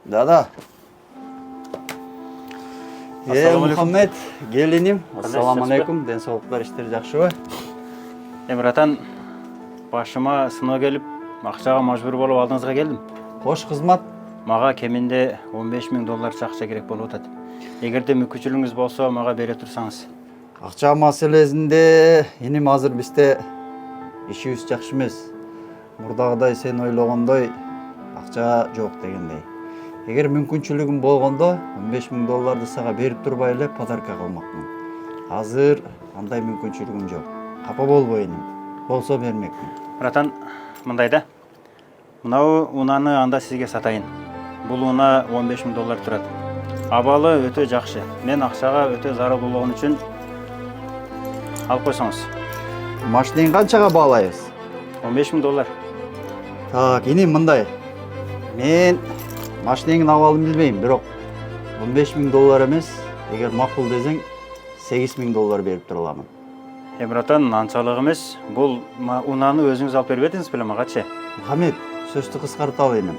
Да. Ассаламу алейкум. Мухаммед, келиним. Кандай Ассаламу işsiz алейкум. Денсаулыктар иштери жакшыбы? Братан, башыма сыноо келип, акчага мажбур болуп алдыңызга келдим. Кош кызмат. Мага кеминде 15 000 долларча акча керек болуп атат. Эгерде мүмкүнчүлүгүңүз болсо, мага бере турсаңыз. Акча маселесинде иним азыр бизде ишибиз жакшы эмес. Мурдагыдай сен ойлогондой акча жок дегендей. Эгер мүмкүнчүлүгүм болгондо 15 000 долларды сага берип турбай эле подарка кылмакмын. Азыр андай мүмкүнчүлүгүм жок. Капа болбой иним. Болсо бермекмин. Братан, мындай да. Мынау унаны анда сизге сатайын. Бул уна 15 000 доллар турат. Абалы өтө жакшы. Мен акчага өтө зарылуулугум үчүн алып койсоңуз. Машинени канчага баалайбыз? 15 000 доллар. Так, иним мындай. Мен машинеңдин абалын билбейм, бирок 15 000 доллар эмес, эгер макул десең 8 000 доллар берип тура аламын. Братан, анчалык эмес. Бул унаны өзүңүз алып бербедиңиз беле магачы? Мухаммед, сөздү кыскарталы иним.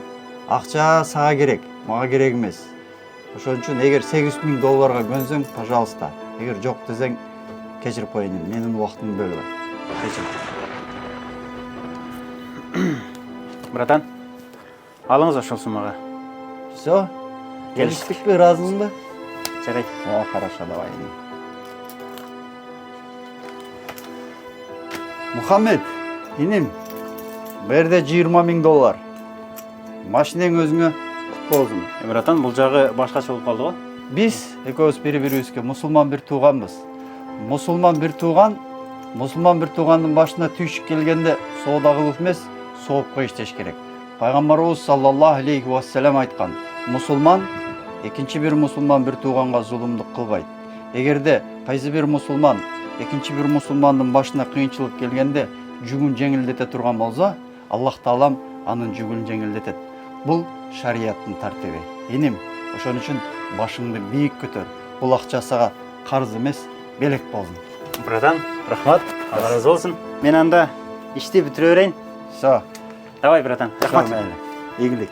Акча сага керек, мага керек эмес. Ошон үчүн эгер 8 000 долларга көнсөң, пожалуйста. Эгер жок десең, кечирип кой иним. Менин убактымды бөлбө. Кечир. Братан, алыңыз ошол суммага. Всё? Келиштикпи, ыраазысыңбы? Жарайт. О, хорошо, давай иним. Мухаммед, иним. Бу жерде 20 000 доллар. Машинең өзүңө кут болсун. Братан, бул жагы башкача болуп калды го. Биз экөөбүз бири-бирибизге мусулман бир тууганбыз. Мусулман бир туугандын башына түйшүк келгенде соода кылып эмес, соопко иштеш керек. Пайгамбарыбыз саллаллаху алейхи вассалам айткан: мусулман экинчи бир мусулман бир тууганга зулумдук кылбайт. Эгерде кайсы бир мусулман экинчи бир мусулмандын башына кыйынчылык келгенде жүгүн жеңилдете турган болсо, Аллах таалам анын жүгүн жеңилдетет. Бул шарияттын тартиби. Иним, ошон үчүн башыңды бийик көтөр. Бул акча сага карыз эмес, белек болсун. Братан, рахмат. Алла разы болсун. Мен анда ишти бүтүрө берейин. Всё. Давай, братан. Рахмат. Игилик.